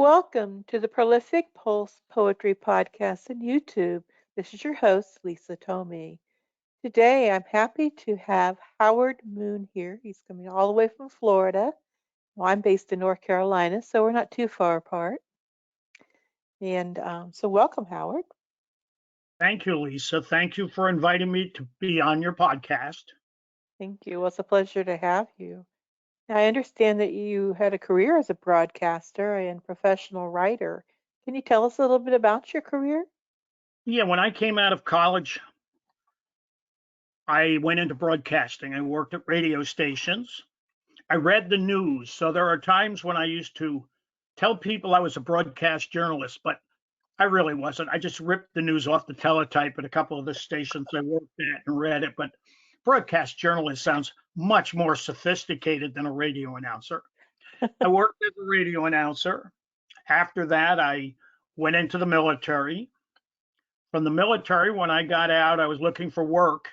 Welcome to the Prolific Pulse Poetry Podcast and YouTube. This is your host, Lisa Tomei. Today, I'm happy to have Howard Moon here. He's coming all the way from Florida. Well, I'm based in North Carolina, so we're not too far apart. And so, welcome, Howard. Thank you, Lisa. Thank you for inviting me to be on your podcast. Thank you. Well, it's a pleasure to have you. Now, I understand that you had a career as a broadcaster and professional writer. Can you tell us a little bit about your career? Yeah, when I came out of college, I went into broadcasting. I worked at radio stations. I read the news. So there are times when I used to tell people I was a broadcast journalist, but I really wasn't. I just ripped the news off the teletype at a couple of the stations I worked at and read it. But broadcast journalist sounds much more sophisticated than a radio announcer. I worked as a radio announcer. After that, I went into the military. From the military, when I got out, I was looking for work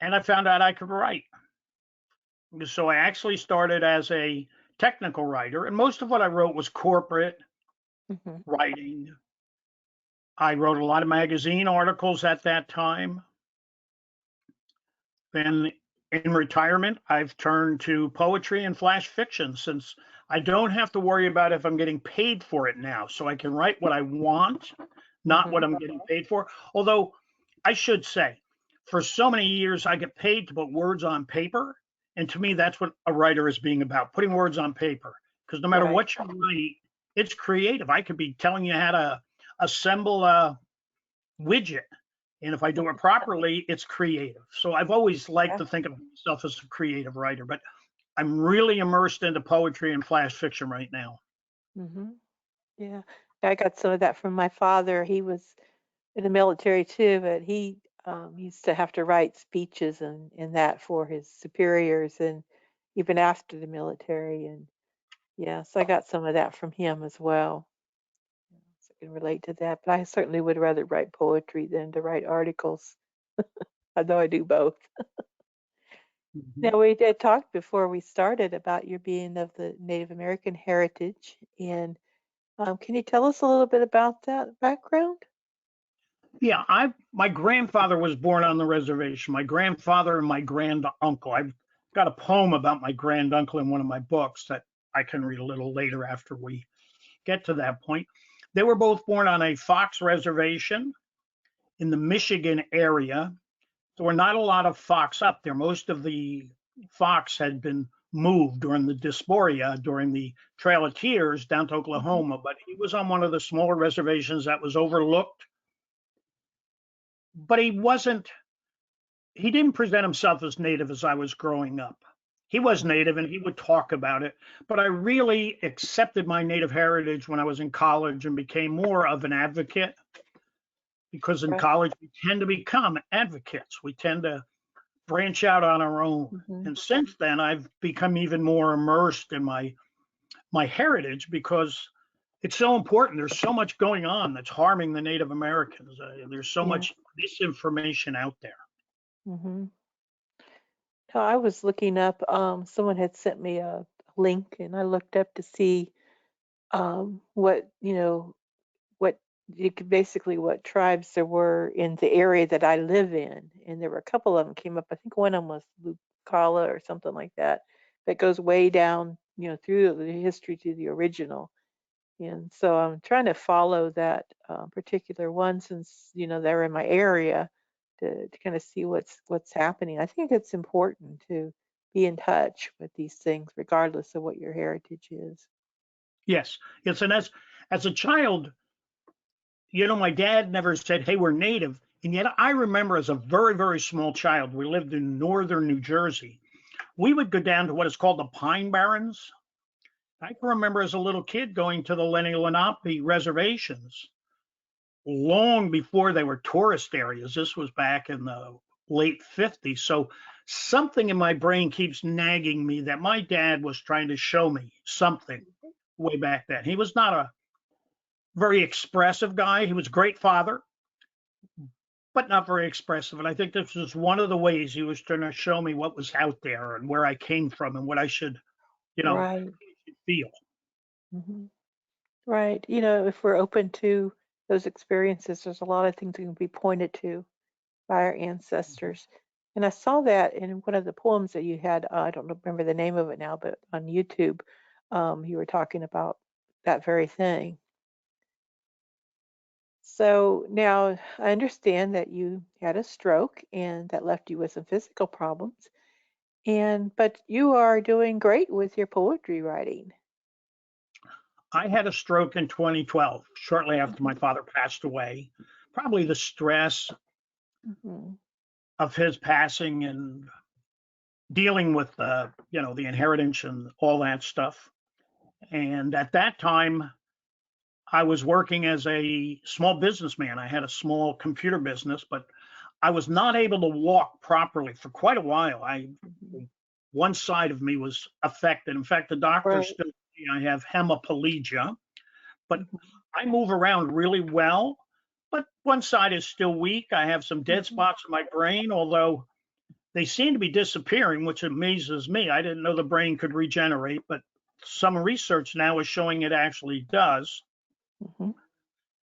and I found out I could write. So I actually started as a technical writer, and most of what I wrote was corporate Hmm. writing. I wrote a lot of magazine articles at that time. Then in retirement, I've turned to poetry and flash fiction since I don't have to worry about if I'm getting paid for it now. So I can write what I want, not what Hmm. I'm getting paid for. Although I should say, for so many years, I get paid to put words on paper. And to me, that's what a writer is being about, putting words on paper. Because no matter Right. what you write, it's creative. I could be telling you how to assemble a widget. And if I do it properly, it's creative. So I've always liked Yeah. to think of myself as a creative writer, but I'm really immersed into poetry and flash fiction right now. Hmm. Yeah, I got some of that from my father. He was in the military too, but he used to have to write speeches and that for his superiors and even after the military. And yeah, so I got some of that from him as well. So I can relate to that. But I certainly would rather write poetry than to write articles, although I do both. Mhm. Now, we did talk before we started about your being of the Native American heritage. And can you tell us a little bit about that background? Yeah, I my grandfather was born on the reservation. My grandfather and my grand uncle. I've got a poem about my grand uncle in one of my books that I can read a little later after we get to that point. They were both born on a Fox reservation in the Michigan area. There were not a lot of fox up there. Most of the fox had been moved during the dysphoria, during the Trail of Tears down to Hmm. Oklahoma, but he was on one of the smaller reservations that was overlooked. But he didn't present himself as native as I was growing up. He was native and he would talk about it, but I really accepted my native heritage when I was in college and became more of an advocate because in Right. college we tend to become advocates. We tend to branch out on our own. Hmm. And since then, I've become even more immersed in my heritage because it's so important. There's so much going on that's harming the Native Americans. There's so Yeah. much disinformation out there. Hmm. No, I was looking up, someone had sent me a link and I looked up to see what, what you could basically what tribes there were in the area that I live in. And there were a couple of them came up. I think one of them was Ocala or something like that, that goes way down, through the history to the original. And so I'm trying to follow that particular one since, they're in my area to kind of see what's happening. I think it's important to be in touch with these things, regardless of what your heritage is. Yes, yes, and as a child, my dad never said, "Hey, we're Native," and yet I remember as a very, very small child, we lived in northern New Jersey. We would go down to what is called the Pine Barrens. I can remember as a little kid going to the Lenni Lenape reservations long before they were tourist areas. This was back in the late 50s. So something in my brain keeps nagging me that my dad was trying to show me something way back then. He was not a very expressive guy. He was a great father, but not very expressive. And I think this was one of the ways he was trying to show me what was out there and where I came from and what I should, you know, Right. feel. Hmm. Right. You know, if we're open to those experiences, there's a lot of things that can be pointed to by our ancestors. And I saw that in one of the poems that you had. I don't remember the name of it now, but on YouTube, you were talking about that very thing. So now I understand that you had a stroke and that left you with some physical problems. And but you are doing great with your poetry writing. I had a stroke in 2012, shortly after Mhm, my father passed away. Probably the stress mhm, of his passing and dealing with the inheritance and all that stuff. And at that time, I was working as a small businessman. I had a small computer business, but I was not able to walk properly for quite a while. I mhm. One side of me was affected. In fact, the doctors Right. still tell me I have hemiplegia, but Mhm, I move around really well. But one side is still weak. I have some dead mhm, spots in my brain, although they seem to be disappearing, which amazes me. I didn't know the brain could regenerate, but some research now is showing it actually does. mhm,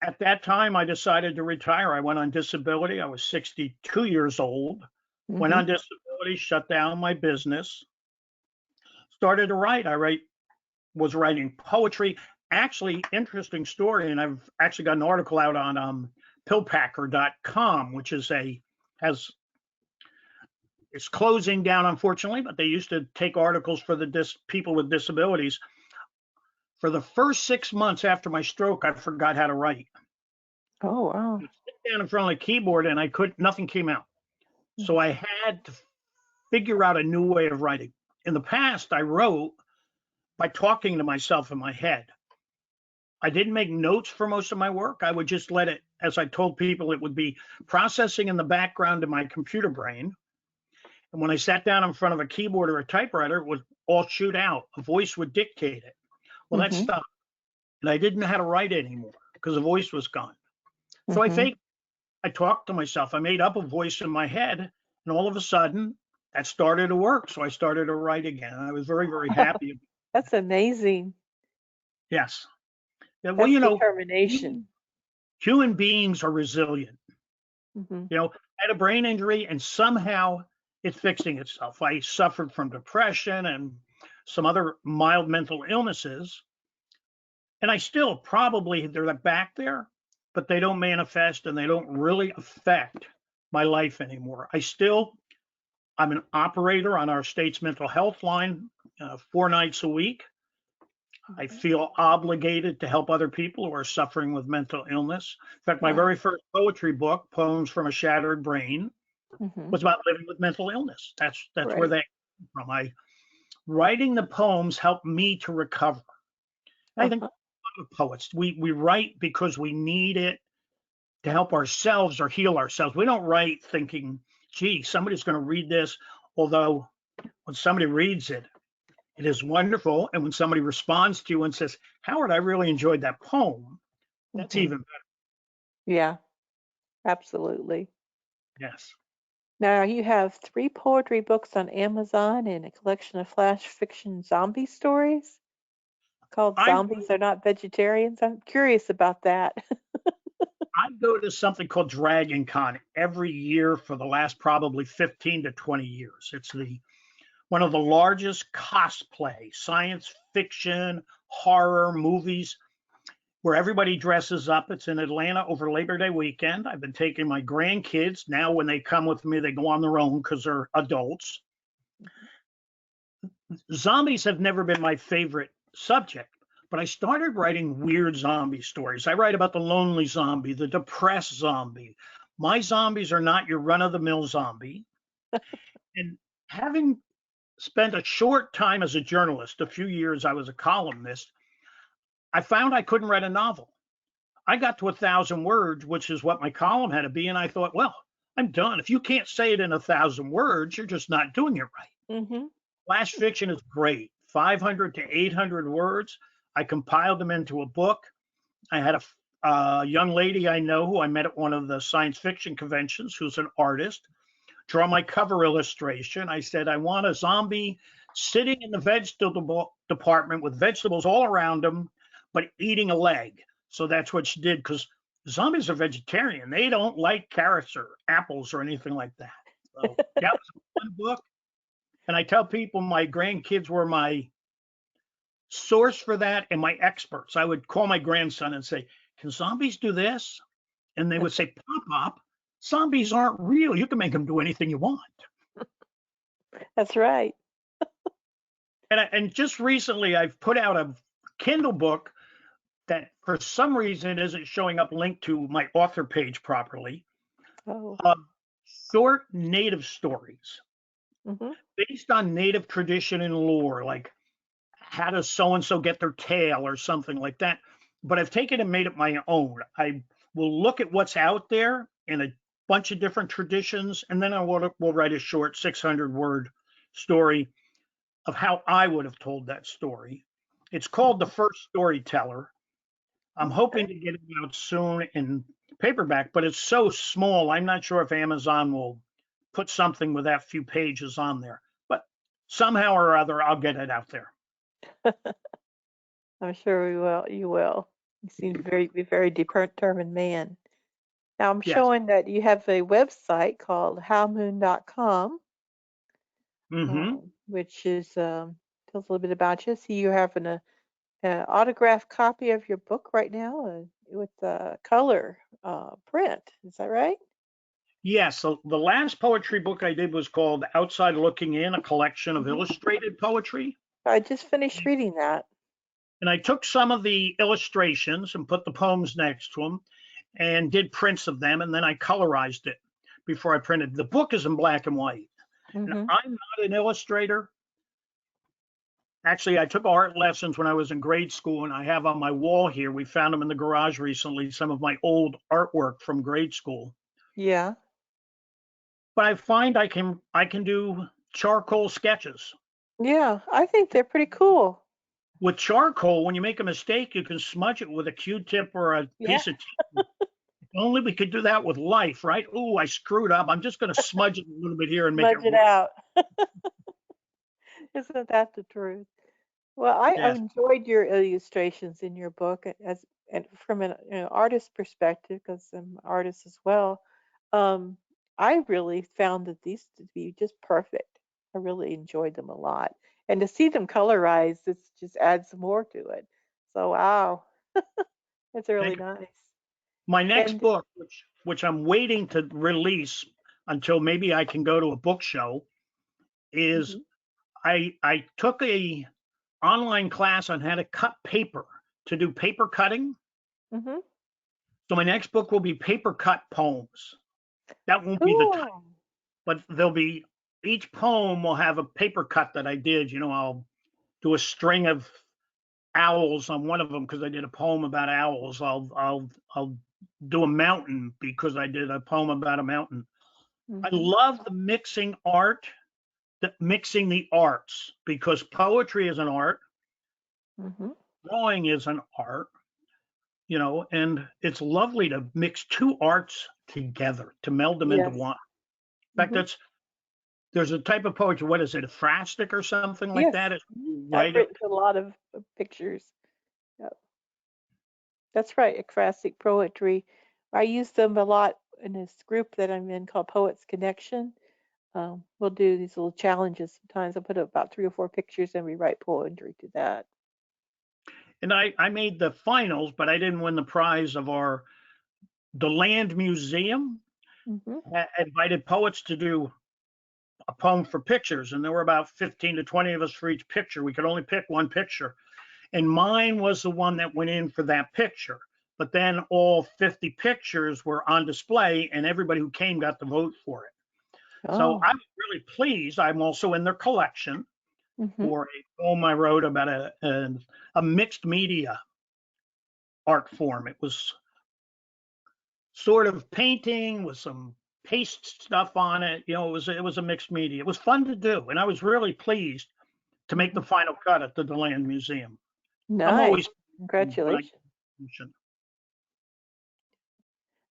At that time, I decided to retire. I went on disability. I was 62 years old, went mhm. on disability, shut down my business, started to write. Was writing poetry. Actually, interesting story, and I've actually got an article out on pillpacker.com, which has it's closing down, unfortunately, but they used to take articles for the people with disabilities. For the first 6 months after my stroke, I forgot how to write. Oh, wow. I sit down in front of the keyboard and I could nothing came out. So Mhm, I had to figure out a new way of writing. In the past, I wrote by talking to myself in my head. I didn't make notes for most of my work. I would just let it, as I told people, it would be processing in the background in my computer brain. And when I sat down in front of a keyboard or a typewriter, it would all shoot out. A voice would dictate it. Well, that mhm, stopped. And I didn't know how to write anymore because the voice was gone. So mhm. I talked to myself. I made up a voice in my head. And all of a sudden, that started to work. So I started to write again. And I was very, very happy. That's amazing. Yes. Yeah, well, That's determination. human beings are resilient. Mhm, I had a brain injury and somehow it's fixing itself. I suffered from depression and some other mild mental illnesses, and I still probably they're back there, but they don't manifest and they don't really affect my life anymore. I'm an operator on our state's mental health line 4 nights a week. I mhm. feel obligated to help other people who are suffering with mental illness. In fact, my Right. very first poetry book, Poems from a Shattered Brain, Mhm. was about living with mental illness. That's where Right. they came from. I Writing the poems helped me to recover. I think Uh-huh. a lot of poets we write because we need it to help ourselves or heal ourselves. We don't write thinking, "Gee, somebody's going to read this." Although when somebody reads it, it is wonderful, and when somebody responds to you and says, "Howard, I really enjoyed that poem," that's Mhm. even better. Yeah, absolutely. Yes, Now you have three poetry books on Amazon and a collection of flash fiction zombie stories called I Zombies Are Not Vegetarians. I'm curious about that. I go to something called Dragon Con every year for the last probably 15 to 20 years. It's the one of the largest cosplay, science fiction, horror movies where everybody dresses up. It's in Atlanta over Labor Day weekend. I've been taking my grandkids. Now, when they come with me, they go on their own because they're adults. Zombies have never been my favorite subject, but I started writing weird zombie stories. I write about the lonely zombie, the depressed zombie. My zombies are not your run of the mill zombie. And having spent a short time as a journalist, a few years I was a columnist, I found I couldn't write a novel. I got to 1,000 words, which is what my column had to be. And I thought, well, I'm done. If you can't say it in 1,000 words, you're just not doing it right. Mhm. Flash fiction is great, 500 to 800 words. I compiled them into a book. I had a young lady I know who I met at one of the science fiction conventions who's an artist draw my cover illustration. I said, I want a zombie sitting in the vegetable department with vegetables all around him, but eating a leg. So that's what she did because zombies are vegetarian. They don't like carrots or apples or anything like that. So that was a fun book. And I tell people my grandkids were my source for that and my experts. I would call my grandson and say, "Can zombies do this?" And they would say, "Pop, zombies aren't real. You can make them do anything you want." That's right. And just recently, I've put out a Kindle book that for some reason isn't showing up linked to my author page properly. Oh. Uh, Short native stories Mhm. based on native tradition and lore, like how does so and so get their tail or something like that. But I've taken and made it my own. I will look at what's out there in a bunch of different traditions, and then will write a short 600-word story of how I would have told that story. It's called The First Storyteller. I'm hoping Okay. to get it out soon in paperback, but it's so small. I'm not sure if Amazon will put something with that few pages on there, but somehow or other, I'll get it out there. I'm sure we will. You will. You seem to be very determined man. Now I'm Yes. showing that you have a website called howmoon.com, Hmm. which is tells a little bit about you. See, you have an autographed copy of your book right now with color print. Is that right? Yes. So the last poetry book I did was called Outside Looking In, a collection of Hmm. illustrated poetry. I just finished reading that. And I took some of the illustrations and put the poems next to them and did prints of them. And then I colorized it before I printed. The book is in black and white. And Hmm. I'm not an illustrator. Actually, I took art lessons when I was in grade school, and I have on my wall here, we found them in the garage recently, some of my old artwork from grade school. Yeah. But I find I can do charcoal sketches. Yeah. I think they're pretty cool. With charcoal, when you make a mistake, you can smudge it with a Q-tip or a Yeah. piece of tape. If only we could do that with life, right? Oh, I screwed up. I'm just going to smudge it a little bit here and make it Smudge it right. out. Isn't that the truth? Well, I Yes. enjoyed your illustrations in your book as and from an artist perspective, because I'm an artist as well. Um, I really found that these to be just perfect. I really enjoyed them a lot, and to see them colorized, it just adds more to it. So wow, it's really Thank you. nice. My next And book, which I'm waiting to release until maybe I can go to a book show, is mhm, I took a online class on how to cut paper to do paper cutting. mhm, So my next book will be paper cut poems. That won't be the title, cool. but there'll be each poem will have a paper cut that I did. I'll do a string of owls on one of them because I did a poem about owls. I'll do a mountain because I did a poem about a mountain. I Mhm, love mixing the arts because poetry is an art, mhm. drawing is an art, and it's lovely to mix two arts together to meld them into Yes. one. In fact, Mhm. there's a type of poetry. What is it? A phrastic or something like Yes. that? It's Mhm. I've right up. written a lot of pictures. That's right, ecstatic poetry. I use them a lot in this group that I'm in called Poets Connection. We'll do these little challenges sometimes. I put up about 3 or 4 pictures and we write poetry to that. And I made the finals, but I didn't win the prize of the Land Museum Hmm. invited poets to do a poem for pictures, and there were about 15 to 20 of us for each picture. We could only pick one picture, and mine was the one that went in for that picture. But then all 50 pictures were on display, and everybody who came got to vote for it. So Oh. I was really pleased. I'm also in their collection Hmm. for a poem I wrote about a mixed media art form. It was sort of painting with some paste stuff on it. It was a mixed media. It was fun to do, and I was really pleased to make the Hmm. final cut at the DeLand Museum. I'm Nice. always when I Congratulations.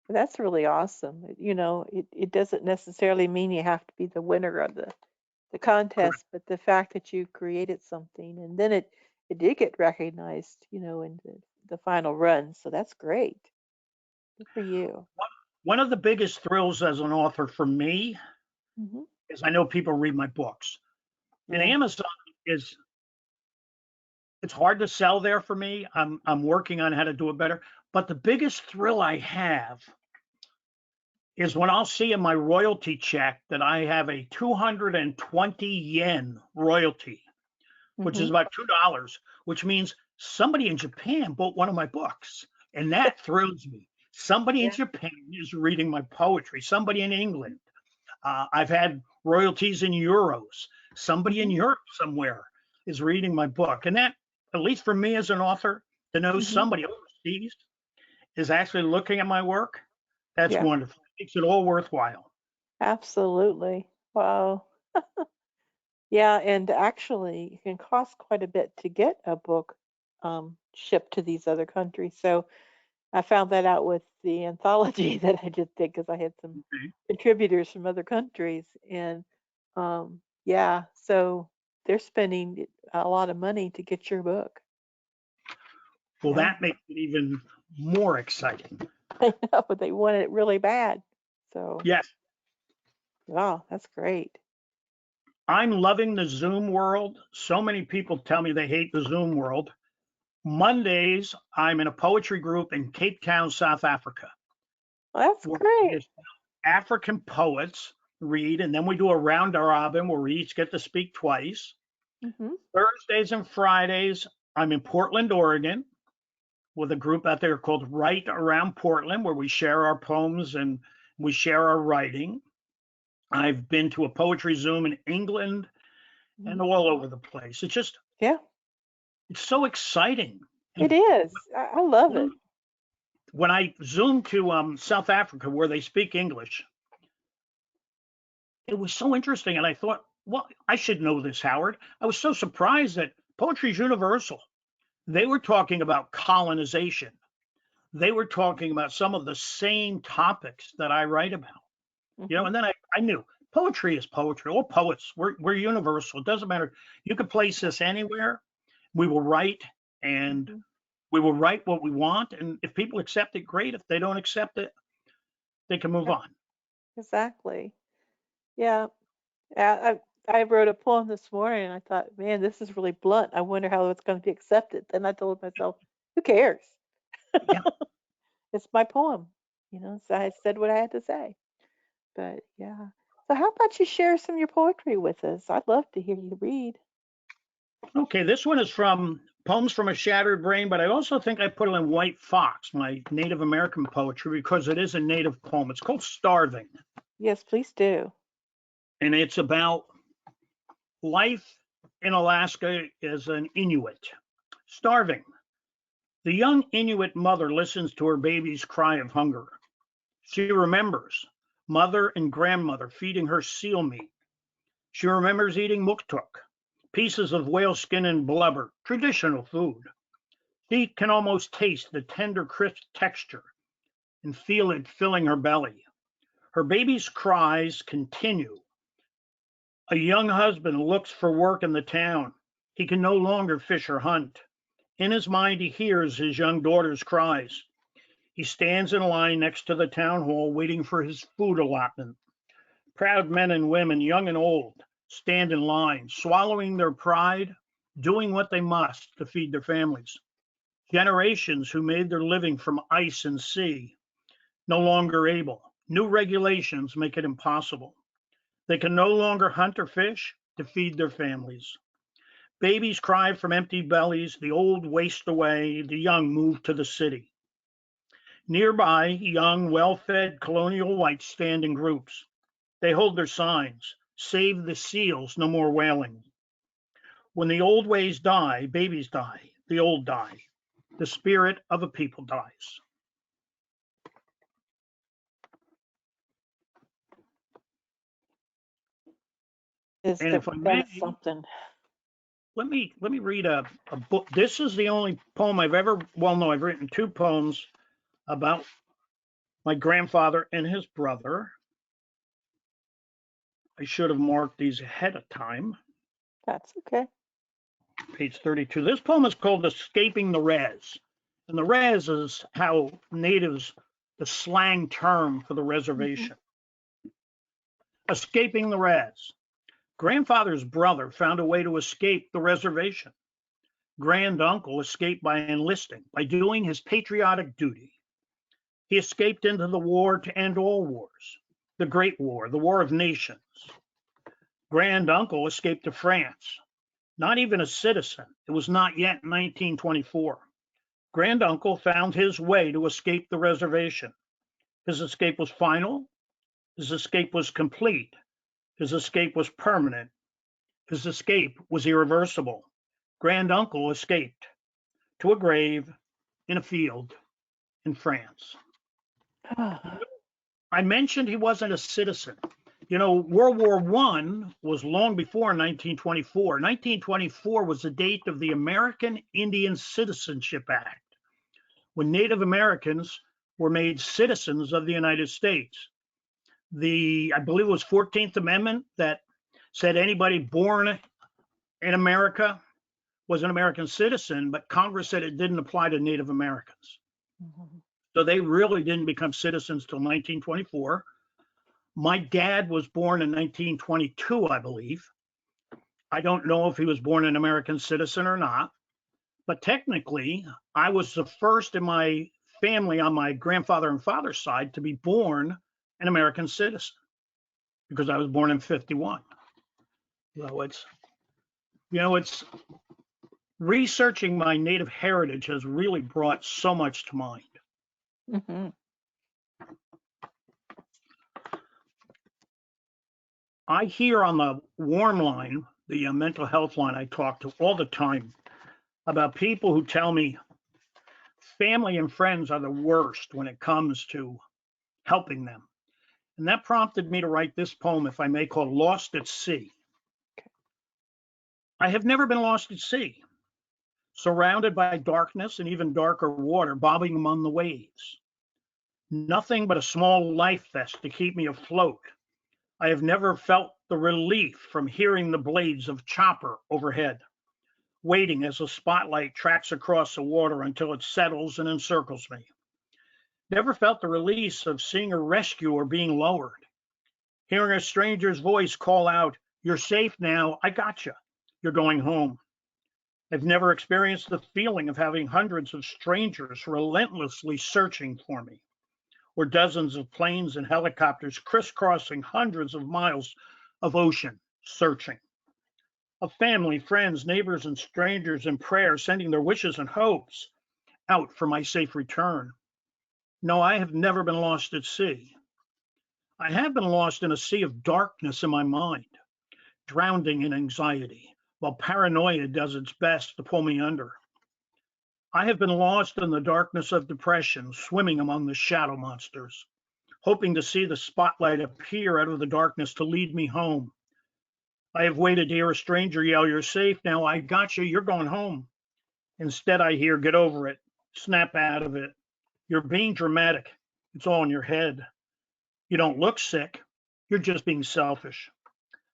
That's really awesome. It doesn't necessarily mean you have to be the winner of the the Correct. contest, but the fact that you created something and then it did get recognized, in the final run. So that's great. Good for you. One of the biggest thrills as an author for me Hmm. is I know people read my books. And Yeah. Amazon is it's hard to sell there for me. I'm working on how to do it better. But the biggest thrill I have is when I'll see in my royalty check that I have a 220 yen royalty, which Hmm. is about $2, which means somebody in Japan bought one of my books. And that thrills me. Somebody in Yeah. Japan is reading my poetry, somebody in England. I've had royalties in euros. Somebody in Hmm. Europe somewhere is reading my book. And that, at least for me as an author, to know Hmm. somebody overseas is actually looking at my work, that's Yeah. wonderful. It makes it all worthwhile. Absolutely. Wow. Yeah, and actually, it can cost quite a bit to get a book shipped to these other countries. So I found that out with the anthology that I just did because I had some Okay. contributors from other countries, and yeah, so they're spending a lot of money to get your book. Well, Yeah, that makes it even more exciting. I know they want it really bad. So Yes, wow, that's great. I'm loving the Zoom world. So many people tell me they hate the Zoom world. Mondays, I'm in a poetry group in Cape Town, South Africa, Well, that's where great. African poets read, and then we do a round robin where we each get to speak twice. Hmm. Thursdays and Fridays, I'm in Portland, Oregon, with a group out there called Write Around Portland, where we share our poems and we share our writing. I've been to a poetry Zoom in England Hmm. and all over the place. Yeah, It's so exciting. it And is. I love it. when I zoomed to South Africa, where they speak English, it was so interesting. And I thought, well, I should know this, Howard. I was so surprised that poetry is universal. They were talking about colonization. They were talking about some of the same topics that I write about. Hmm. And then I knew poetry is poetry. All poets, we're universal. It doesn't matter. You could place us anywhere. We will write and Hmm. we will write what we want. And if people accept it, great. If they don't accept it, they can move Yeah, on. exactly. Yeah. I wrote a poem this morning and I thought, man, this is really blunt. I wonder how it's going to be accepted. Then I told myself, who cares? Yeah. It's my poem, so I said what I had to say. But yeah. So how about you share some of your poetry with us? I'd love to hear you read. Okay. This one is from Poems from a Shattered Brain, but I also think I put it in White Fox, my Native American poetry, because it is a native poem. It's called Starving, Yes, please do. and it's about life in Alaska as an Inuit. Starving. The young Inuit mother listens to her baby's cry of hunger. She remembers mother and grandmother feeding her seal meat. She remembers eating muktuk, pieces of whale skin and blubber, traditional food. She can almost taste the tender, crisp texture and feel it filling her belly. Her baby's cries continue. A young husband looks for work in the town. He can no longer fish or hunt. In his mind, he hears his young daughter's cries. He stands in line next to the town hall waiting for his food allotment. Proud men and women, young and old, stand in line, swallowing their pride, doing what they must to feed their families. Generations who made their living from ice and sea, no longer able. New regulations make it impossible. They can no longer hunt or fish to feed their families. Babies cry from empty bellies, the old waste away, the young move to the city. Nearby, young, well fed colonial whites stand in groups. They hold their signs: save the seals, no more whaling. When the old ways die, babies die, the old die. The spirit of a people dies. Is And that if I that is may, something. let me read a book. This is the only poem I've ever, well, no, I've written two poems about my grandfather and his brother. I should have marked these ahead of time. That's okay. Page 32. This poem is called Escaping the Res. And the res is how natives, the slang term for the Hmm. reservation. Escaping the res. Grandfather's brother found a way to escape the reservation. Granduncle escaped by enlisting, by doing his patriotic duty. He escaped into the war to end all wars, the Great War, the War of Nations. Granduncle escaped to France, not even a citizen. It was not yet 1924. Granduncle found his way to escape the reservation. His escape was final. His escape was complete. His escape was permanent. His escape was irreversible. Granduncle escaped to a grave in a field in France. I mentioned he wasn't a citizen. World War I was long before 1924. 1924 was the date of the American Indian Citizenship Act, when Native Americans were made citizens of the United States. I believe it was 14th Amendment that said anybody born in America was an American citizen, but Congress said it didn't apply to Native Americans. So they really didn't become citizens till 1924. My dad was born in 1922, I believe. I don't know if he was born an American citizen or not, but technically, I was the first in my family on my grandfather and father's side to be born an American citizen because I was born in 51. So it's researching my native heritage has really brought so much to mind. Hmm. I hear on the warm line, the mental health line I talk to all the time, about people who tell me family and friends are the worst when it comes to helping them. And that prompted me to write this poem, if I may, called Lost at Sea. I have never been lost at sea, surrounded by darkness and even darker water bobbing among the waves. Nothing but a small life vest to keep me afloat. I have never felt the relief from hearing the blades of chopper overhead, waiting as a spotlight tracks across the water until it settles and encircles me. Never felt the release of seeing a rescuer being lowered, hearing a stranger's voice call out, "You're safe now, I got you. You're going home." I've never experienced the feeling of having hundreds of strangers relentlessly searching for me, or dozens of planes and helicopters crisscrossing hundreds of miles of ocean searching. Of family, friends, neighbors, and strangers in prayer sending their wishes and hopes out for my safe return. No, I have never been lost at sea. I have been lost in a sea of darkness in my mind, drowning in anxiety, while paranoia does its best to pull me under. I have been lost in the darkness of depression, swimming among the shadow monsters, hoping to see the spotlight appear out of the darkness to lead me home. I have waited to hear a stranger yell, "You're safe now, I got you, you're going home." Instead, I hear, "Get over it, snap out of it. You're being dramatic. It's all in your head. You don't look sick. You're just being selfish."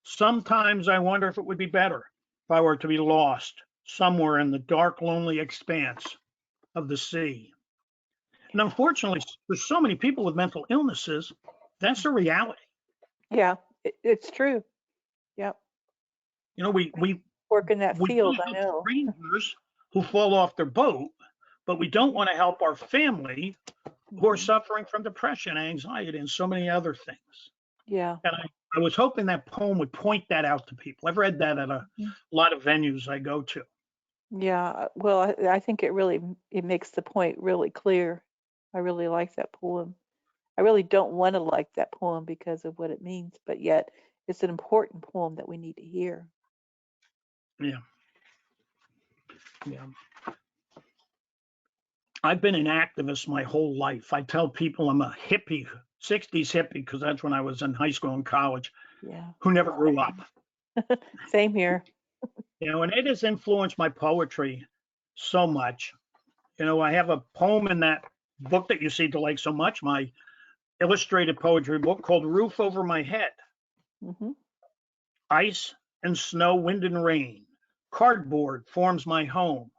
Sometimes I wonder if it would be better if I were to be lost somewhere in the dark, lonely expanse of the sea. And unfortunately, for so many people with mental illnesses, that's a reality. Yeah, it's true. Yep. You know, we we Work in that we want field, to I help know. strangers who fall off their boat, but we don't want to help our family who are Hmm. suffering from depression, anxiety, and so many other things. Yeah. And I was hoping that poem would point that out to people. I've read that at a Mhm. lot of venues I go to. Yeah. Well, I think it really it makes the point really clear. I really like that poem. I really don't want to like that poem because of what it means, but yet it's an important poem that we need to hear. Yeah, yeah. I've been an activist my whole life. I tell people I'm a hippie, 60s hippie, because that's when I was in high school and college, Yeah. who never grew up. Same. Same here. And it has influenced my poetry so much. I have a poem in that book that you seem to like so much, my illustrated poetry book called Roof Over My Head. Hmm. Ice and snow, wind and rain. Cardboard forms my home.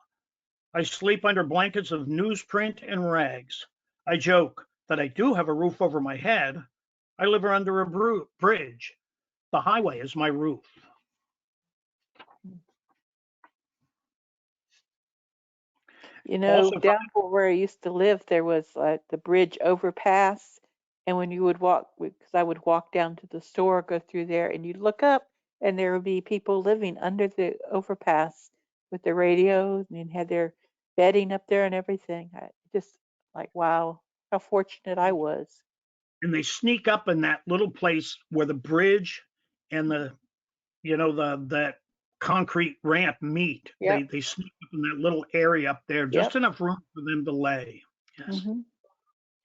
I sleep under blankets of newsprint and rags. I joke that I do have a roof over my head. I live under a bridge. The highway is my roof. You know, Also, down where I used to live, there was the bridge overpass, and when you would walk, because I would walk down to the store, go through there, and you'd look up, and there would be people living under the overpass with their radios and had their bedding up there and everything. I just like, wow, how fortunate I was. and they sneak up in that little place where the bridge and the that concrete ramp meet. They Yep. they sneak up in that little area up there, just Yep. enough room for them to lay. Yes. Mhm.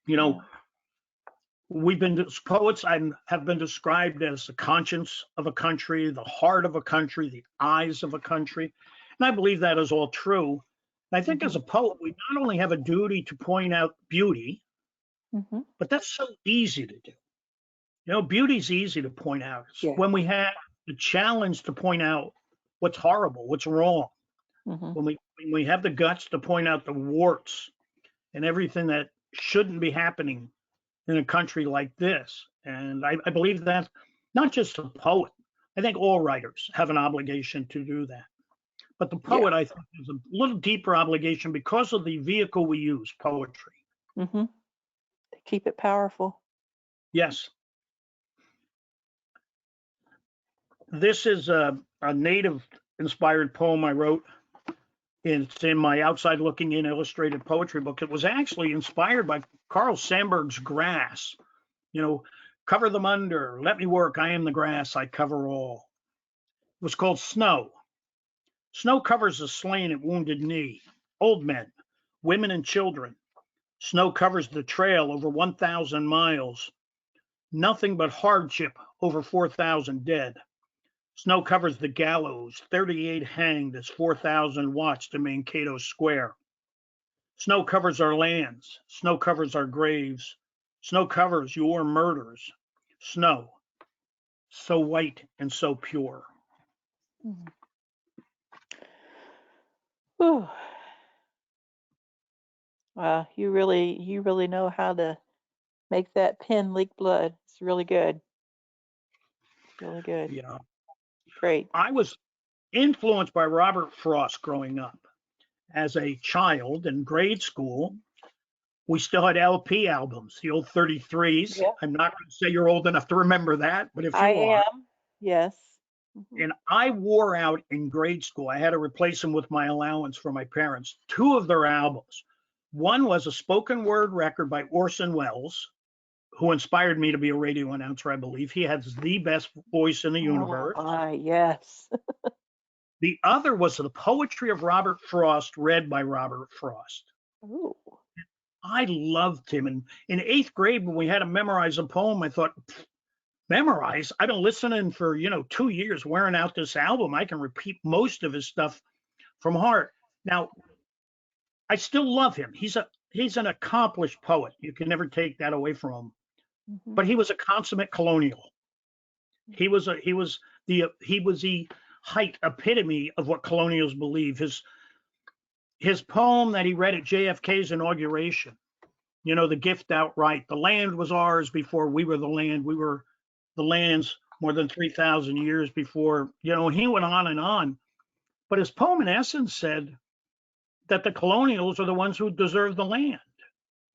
You know, Yeah. we've been poets have been described as the conscience of a country, the heart of a country, the eyes of a country. And I believe that is all true. And I think as Mhm. a poet, we not only have a duty to point out beauty, Mhm. but that's so easy to do. Beauty's easy to point out. It's Yeah. when we have the challenge to point out what's horrible, what's wrong, Mhm. when we have the guts to point out the warts and everything that shouldn't be happening in a country like this. And I believe that not just a poet, I think all writers have an obligation to do that. But the Yeah. poet, I think, has a little deeper obligation because of the vehicle we use, poetry. Mhm. To keep it powerful. Yes, this is a native inspired poem I wrote. It's in my Outside Looking In illustrated poetry book. It was actually inspired by Carl Sandburg's Grass. You know, cover them under, let me work, I am the grass, I cover all. It was called Snow. Snow covers the slain and wounded knee, old men, women, and children. Snow covers the trail over 1,000 miles. Nothing but hardship over 4,000 dead. Snow covers the gallows, 38 hanged as 4,000 watched in Mankato Square. Snow covers our lands. Snow covers our graves. Snow covers your murders. Snow, so white and so pure. Mhm. Whew. Wow, you really know how to make that pen leak blood. It's really good. Really good. Yeah. Great. I was influenced by Robert Frost growing up. As a child in grade school, we still had LP albums, the old 33s. Yeah. I'm not going to say you're old enough to remember that, but if I you are, am. Yes. Mhm. and I wore out in grade school, I had to replace them with my allowance from my parents, two of their albums. One was a spoken word record by Orson Welles, who inspired me to be a radio announcer, I believe. He has the best voice in the Oh universe. my, yes. The other was the poetry of Robert Frost, read by Robert Frost. Ooh. I loved him. And in eighth grade, when we had to memorize a poem, I thought, memorize? I've been listening for, 2 years, wearing out this album. I can repeat most of his stuff from heart. Now, I still love him. He's an accomplished poet. You can never take that away from him. Mhm. But he was a consummate colonial. He was the height epitome of what colonials believe. His poem that he read at JFK's inauguration, the gift outright. The land was ours before we were the land. We were the land's more than 3,000 years before, he went on and on. But his poem, in essence, said that the colonials are the ones who deserve the land.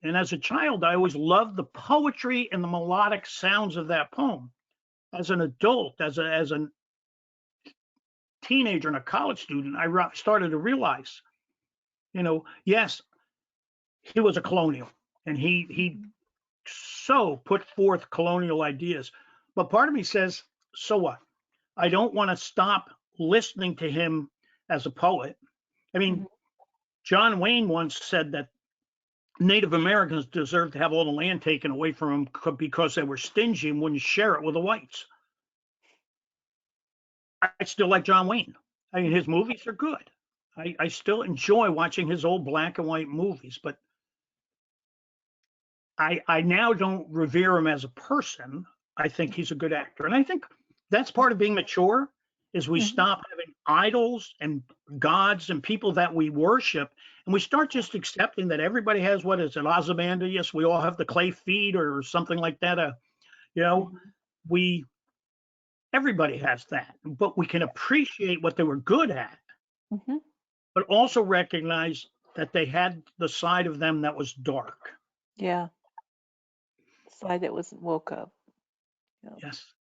And as a child, I always loved the poetry and the melodic sounds of that poem. As an adult, as a teenager and a college student, I started to realize, yes, he was a colonial, and he Mhm. so put forth colonial ideas. But part of me says, so what? I don't want to stop listening to him as a poet. I mean, Mhm. John Wayne once said that Native Americans deserve to have all the land taken away from them because they were stingy and wouldn't share it with the whites. I still like John Wayne. I mean, his movies are good. I still enjoy watching his old black and white movies, but I now don't revere him as a person. I think he's a good actor. And I think That's part of being mature, is we Mhm. stop having idols and gods and people that we worship, and we start just accepting that everybody has, what is it, Ozymandias? We all have the clay feet or something like that. You know, Mhm. we everybody has that, but we can appreciate what they were good at, Mhm. but also recognize that they had the side of them that was dark. Yeah. Side that wasn't woke up. Yeah. Yes.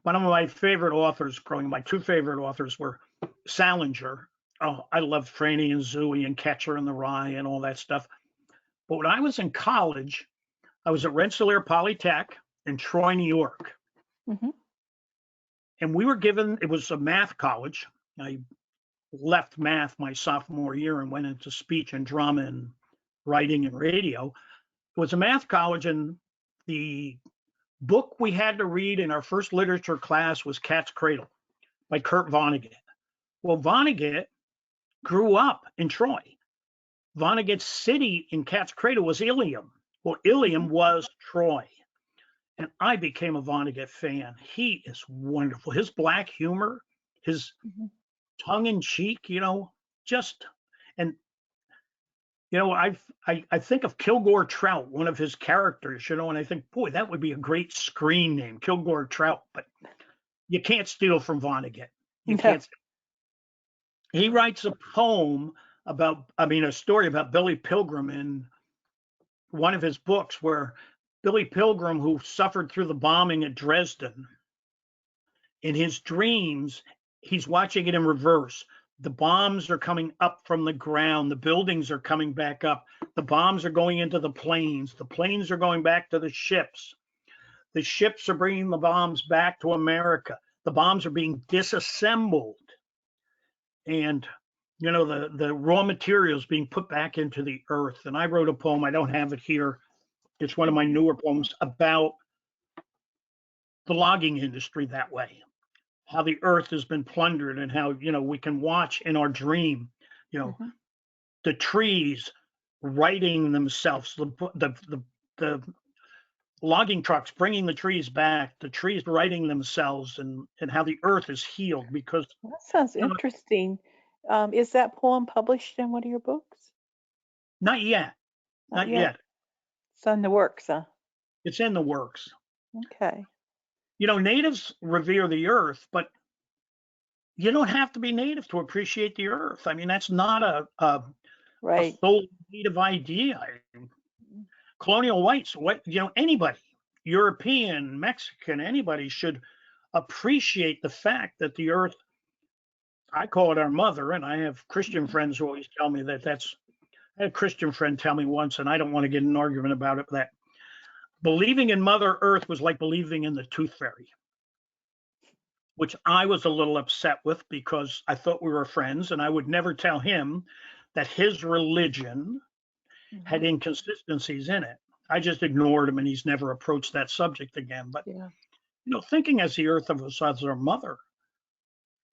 One of my favorite authors growing up, my two favorite authors were Salinger. Oh, I loved Franny and Zooey and Catcher in the Rye and all that stuff. But when I was in college, I was at Rensselaer Polytech in Troy, New York. Mhm. And we were given, it was a math college. I left math my sophomore year and went into speech and drama and writing and radio. It was a math college, and the book we had to read in our first literature class was Cat's Cradle by Kurt Vonnegut. Well, Vonnegut grew up in Troy. Vonnegut's city in Cat's Cradle was Ilium. Well, Ilium Mhm. was Troy. And I became a Vonnegut fan. He is wonderful. His black humor, his Mhm. tongue in cheek, just, and, I think of Kilgore Trout, one of his characters, and I think, boy, that would be a great screen name, Kilgore Trout. But you can't steal from Vonnegut. You No. can't. He writes a poem a story about Billy Pilgrim in one of his books, where Billy Pilgrim, who suffered through the bombing at Dresden, in his dreams, he's watching it in reverse. The bombs are coming up from the ground. The buildings are coming back up. The bombs are going into the planes. The planes are going back to the ships. The ships are bringing the bombs back to America. The bombs are being disassembled. And the raw materials being put back into the earth. And I wrote a poem. I don't have it here. It's one of my Mhm. newer poems about the logging industry that way, how the earth has been plundered, and how we can watch in our dream, you know Mhm. the trees righting themselves, the logging trucks bringing the trees back, the trees righting themselves, and how the earth is healed because That sounds you know, interesting. Is that poem published in one of your books? not yet, Not not yet. yet. It's in the works, huh? It's in the works. Okay. Natives revere the earth, but you don't have to be native to appreciate the earth. I mean, that's not a Right. solely native idea. Colonial whites, anybody, European, Mexican, anybody should appreciate the fact that the earth, I call it our mother, and I have Christian Mhm. friends who always tell me that's, I had a Christian friend tell me once, and I don't want to get in an argument about it, that believing in Mother Earth was like believing in the tooth fairy, which I was a little upset with because I thought we were friends, and I would never tell him that his religion had Mhm. inconsistencies in it. I just ignored him, and he's never approached that subject again. But Yeah. thinking as the earth of us as our mother,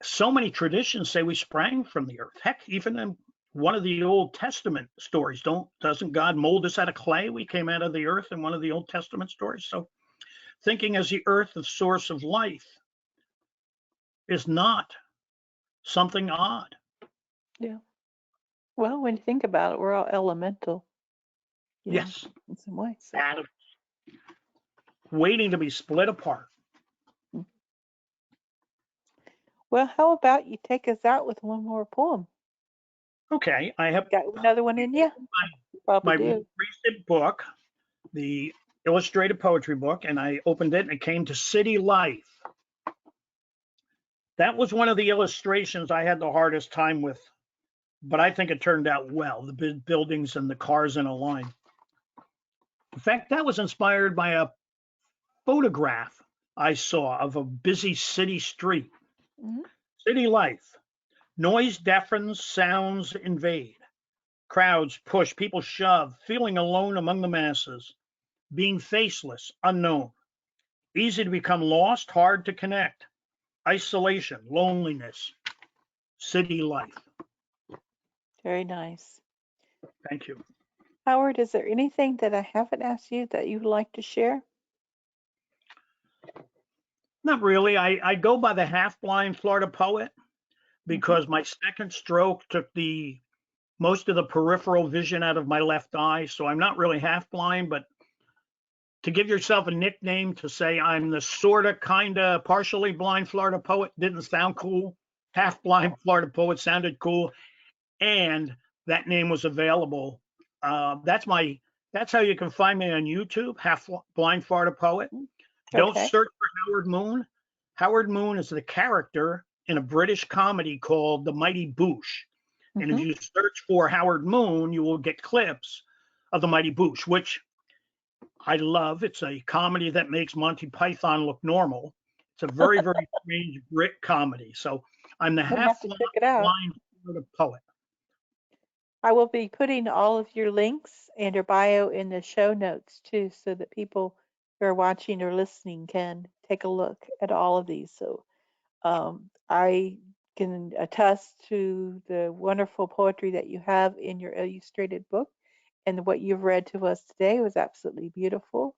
so many traditions say we sprang from the earth. Heck, even in one of the Old Testament stories, doesn't God mold us out of clay? We came out of the earth in one of the Old Testament stories. So thinking as the earth, the source of life, is not something odd. Yeah. Well, when you think about it, we're all elemental, Yes, in some ways. So, atoms waiting to be split apart. mm. Well, how about you take us out with one more poem? Okay, I have Got another one in you? You probably my do. recent book, the illustrated poetry book, and I opened it and it came to City Life. That was one of the illustrations I had the hardest time with, but I think it turned out well. The big buildings and the cars in a line. In fact, that was inspired by a photograph I saw of a busy city street. Mhm. City life. Noise deafens, sounds invade. Crowds push, people shove, feeling alone among the masses, being faceless, unknown. Easy to become lost, hard to connect. Isolation, loneliness, city life. Very nice. Thank you. Howard, is there anything that I haven't asked you that you would like to share? Not really. I go by the half-blind Florida poet Hmm. because my second stroke took the most of the peripheral vision out of my left eye. So I'm not really half-blind, but to give yourself a nickname to say I'm the sorta, kinda, partially blind Florida poet didn't sound cool. Half-blind Florida poet sounded cool, and that name was available. That's how you can find me on YouTube, Half Blind Florida Poet. Don't Okay. search for Howard Moon. Howard Moon is the character in a British comedy called The Mighty Boosh. And if Hmm. you search for Howard Moon, you will get clips of The Mighty Boosh, which I love. It's a comedy that makes Monty Python look normal. It's a very, very strange Brit comedy. So I'm the We'll have half to check it out. blind Florida poet. I will be putting all of your links and your bio in the show notes too, so that people who are watching or listening can take a look at all of these. So I can attest to the wonderful poetry that you have in your illustrated book, and what you've read to us today was absolutely beautiful.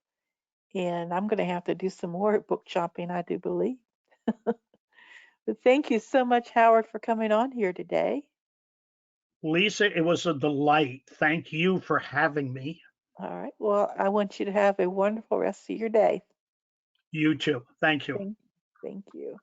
And I'm going to have to do some more book shopping, I do believe. But thank you so much, Howard, for coming on here today. Lisa, it was a delight. Thank you for having me. All right. Well, I want you to have a wonderful rest of your day. You too. Thank you. Thank, thank you.